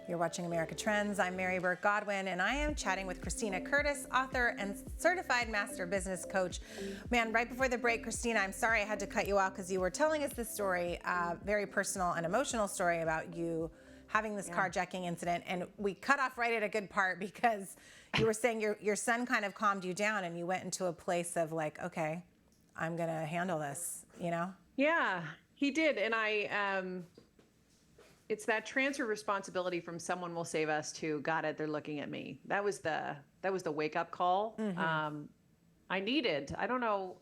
You're watching America Trends. I'm Mary Burt-Godwin, and I am chatting with Christina Curtis, author and certified master business coach. Man, right before the break, Christina, I'm sorry I had to cut you out because you were telling us this story, very personal and emotional story about you having this carjacking incident, and we cut off right at a good part because you were saying your son kind of calmed you down and you went into a place of like, okay, I'm gonna handle this, you know? Yeah, he did. And it's that transfer responsibility from someone will save us to got it, they're looking at me. That was the wake up call. I needed. I don't know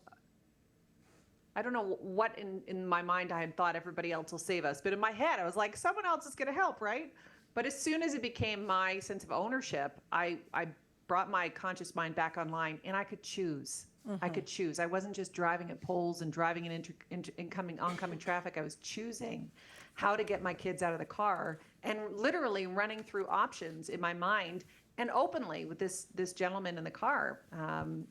what in my mind I had thought everybody else will save us, but in my head I was like, someone else is going to help, right? But as soon as it became my sense of ownership, I brought my conscious mind back online, and I could choose. I could choose. I wasn't just driving at poles and driving in oncoming traffic. I was choosing how to get my kids out of the car and literally running through options in my mind and openly with this gentleman in the car,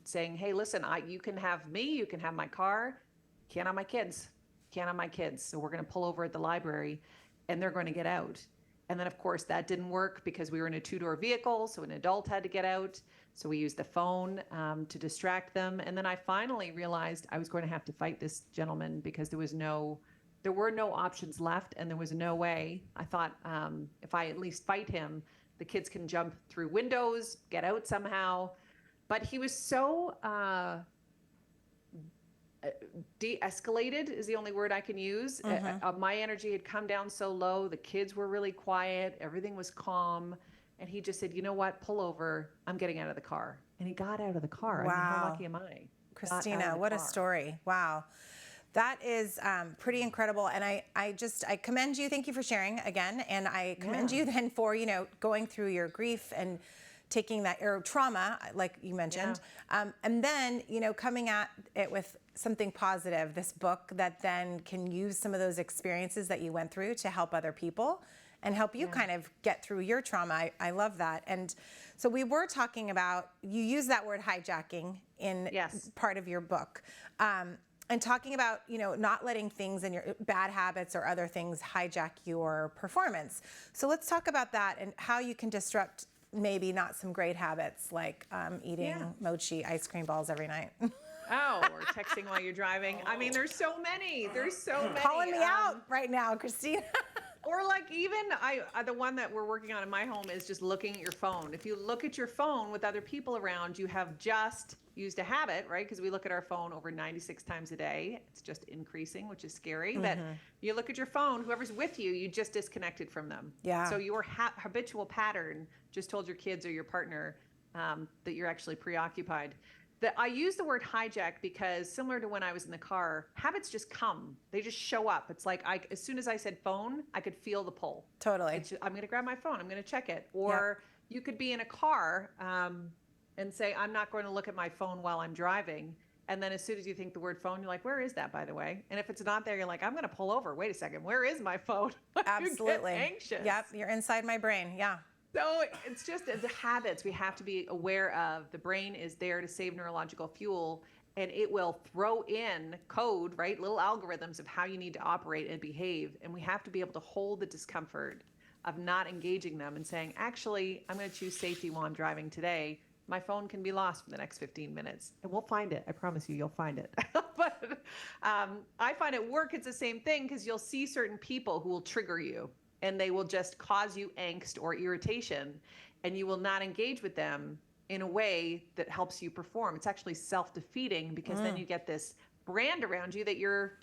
saying, "Hey, listen, you can have me, you can have my car, can't have my kids, can't have my kids. So we're going to pull over at the library, and they're going to get out." And then, of course, that didn't work because we were in a two-door vehicle, so an adult had to get out. So we used the phone to distract them. And then I finally realized I was going to have to fight this gentleman because there were no options left, and there was no way. I thought if I at least fight him, the kids can jump through windows, get out somehow. But he was so de-escalated is the only word I can use. My energy had come down so low. The kids were really quiet. Everything was calm. And he just said, "You know what? Pull over. I'm getting out of the car." And he got out of the car. Wow. I mean, how lucky am I? Christina, what a story. Wow. That is pretty incredible. And I commend you. Thank you for sharing again. And I commend you then for, going through your grief and taking that or trauma, like you mentioned, and then, coming at it with something positive, this book that then can use some of those experiences that you went through to help other people and help you kind of get through your trauma. I love that. And so we were talking about, you use that word hijacking in part of your book. And talking about, not letting things in your bad habits or other things hijack your performance. So let's talk about that and how you can disrupt maybe not some great habits like eating mochi ice cream balls every night. Or texting while you're driving. I mean, there's so many. Calling me out right now, Christina. Or like even the one that we're working on in my home is just looking at your phone. If you look at your phone with other people around, you have just used a habit, right? Because we look at our phone over 96 times a day. It's just increasing, which is scary. That you look at your phone, whoever's with you, you just disconnected from them. Yeah. So your habitual pattern just told your kids or your partner that you're actually preoccupied. I use the word hijack because similar to when I was in the car, habits just come. They just show up. It's like as soon as I said phone, I could feel the pull. Totally. I'm going to grab my phone. I'm going to check it. Or you could be in a car and say, "I'm not going to look at my phone while I'm driving." And then as soon as you think the word phone, you're like, "Where is that, by the way?" And if it's not there, you're like, "I'm going to pull over. Wait a second. Where is my phone?" Absolutely. You get anxious. Yep. You're inside my brain. Yeah. So it's just the habits we have to be aware of. The brain is there to save neurological fuel, and it will throw in code, right? Little algorithms of how you need to operate and behave. And we have to be able to hold the discomfort of not engaging them and saying, "Actually, I'm going to choose safety while I'm driving today. My phone can be lost for the next 15 minutes. And we'll find it. I promise you'll find it." But I find at work it's the same thing because you'll see certain people who will trigger you. And they will just cause you angst or irritation, and you will not engage with them in a way that helps you perform. It's actually self-defeating because then you get this brand around you that you're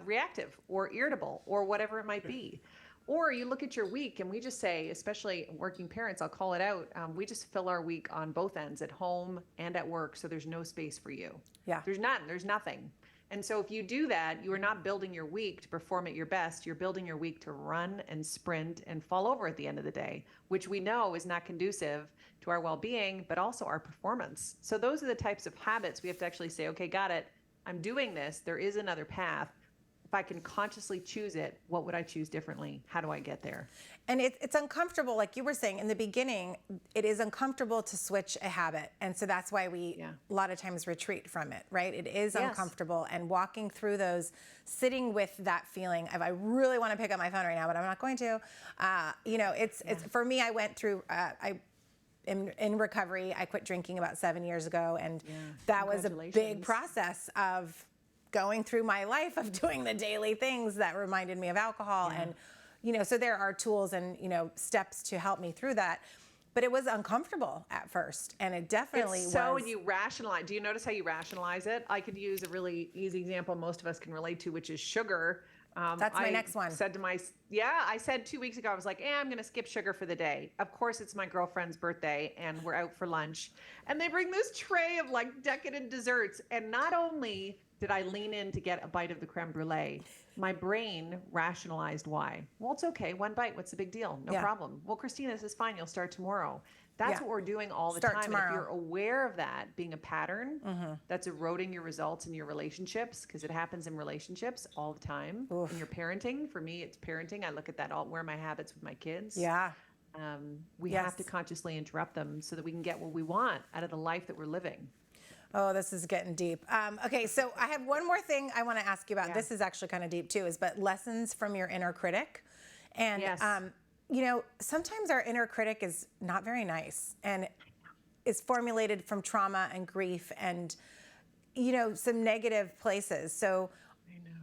reactive or irritable or whatever it might be. Or you look at your week, and we just say, especially working parents, I'll call it out, we just fill our week on both ends, at home and at work, so there's no space for you. Yeah. There's nothing. And so if you do that, you are not building your week to perform at your best. You're building your week to run and sprint and fall over at the end of the day, which we know is not conducive to our well-being, but also our performance. So those are the types of habits we have to actually say, "Okay, got it. I'm doing this. There is another path. if I can consciously choose it, what would I choose differently? How do I get there? And it's uncomfortable, like you were saying in the beginning, it is uncomfortable to switch a habit. And so that's why we a lot of times retreat from it, right? It is uncomfortable, and walking through those, sitting with that feeling of, I really want to pick up my phone right now, but I'm not going to. It's for me, I went through, in recovery, I quit drinking about 7 years ago. And that was a big process of going through my life of doing the daily things that reminded me of alcohol. And so there are tools and, steps to help me through that. But it was uncomfortable at first. And it definitely was. So when you rationalize, do you notice how you rationalize it? I could use a really easy example most of us can relate to, which is sugar. That's my next one. I said 2 weeks ago, I was like, I'm going to skip sugar for the day. Of course, it's my girlfriend's birthday and we're out for lunch. And they bring this tray of like decadent desserts. And not only did I lean in to get a bite of the creme brulee, my brain rationalized why. Well, it's okay. One bite. What's the big deal? No problem. Well, Christina, this is fine. You'll start tomorrow. That's what we're doing all the time. Tomorrow. And if you're aware of that being a pattern that's eroding your results in your relationships, because it happens in relationships all the time. In your parenting, for me, it's parenting. I look at that where are my habits with my kids. Yeah. We have to consciously interrupt them so that we can get what we want out of the life that we're living. Oh, this is getting deep. Okay, so I have one more thing I want to ask you about. This is actually kind of deep too, but lessons from your inner critic. And sometimes our inner critic is not very nice and is formulated from trauma and grief and, some negative places. So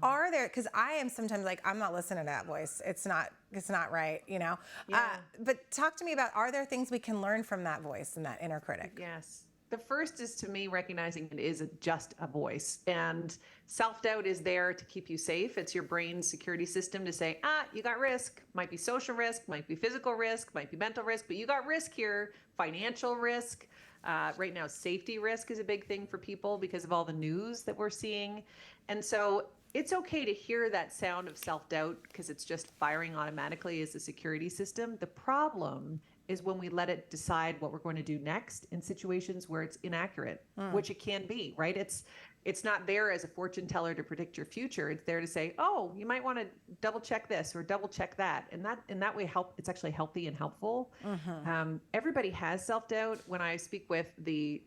are there, because I am sometimes like, I'm not listening to that voice. It's not right, but talk to me about, are there things we can learn from that voice and that inner critic? Yes. The first is, to me, recognizing it is just a voice, and self-doubt is there to keep you safe. It's your brain's security system to say, you got risk. Might be social risk, might be physical risk, might be mental risk, but you got risk here. Financial risk. Right now, safety risk is a big thing for people because of all the news that we're seeing. And so it's okay to hear that sound of self-doubt because it's just firing automatically as a security system. The problem is when we let it decide what we're going to do next in situations where it's inaccurate, which it can be, right? It's not there as a fortune teller to predict your future. It's there to say, you might want to double check this or double check that. And that way it's actually healthy and helpful. Everybody has self-doubt. When I speak with the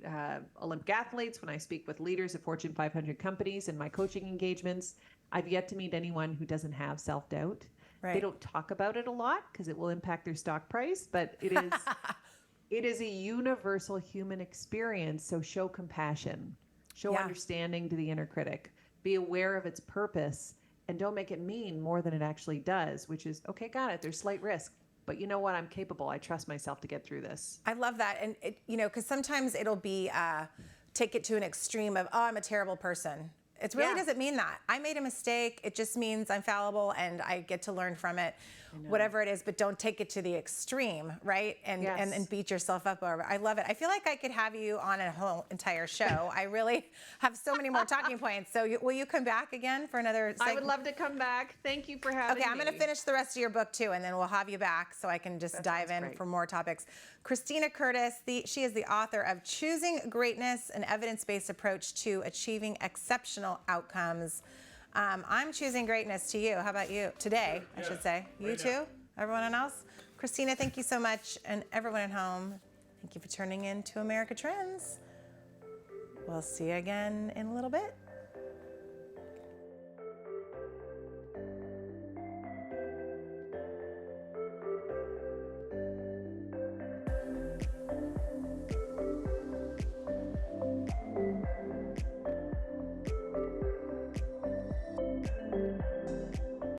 Olympic athletes, when I speak with leaders of Fortune 500 companies in my coaching engagements, I've yet to meet anyone who doesn't have self-doubt. Right. They don't talk about it a lot because it will impact their stock price, but it is a universal human experience. So show compassion, show understanding to the inner critic, be aware of its purpose, and don't make it mean more than it actually does, which is, okay, got it. There's slight risk, but you know what? I'm capable. I trust myself to get through this. I love that. And because sometimes it'll be, take it to an extreme of, I'm a terrible person. It really doesn't mean that. I made a mistake. It just means I'm fallible and I get to learn from it, whatever it is, but don't take it to the extreme, right? And beat yourself up over it. I love it. I feel like I could have you on a whole entire show. I really have so many more talking points. So will you come back again for another segment? I would love to come back. Thank you for having me. Okay, I'm going to finish the rest of your book too, and then we'll have you back so I can just dive in for more topics. Christina Curtis, she is the author of Choosing Greatness, an Evidence-Based Approach to Achieving Exceptional Outcomes. I'm choosing greatness to you. How about you? Today, I should say. You too? Everyone else? Christina, thank you so much. And everyone at home, thank you for tuning in to America Trends. We'll see you again in a little bit.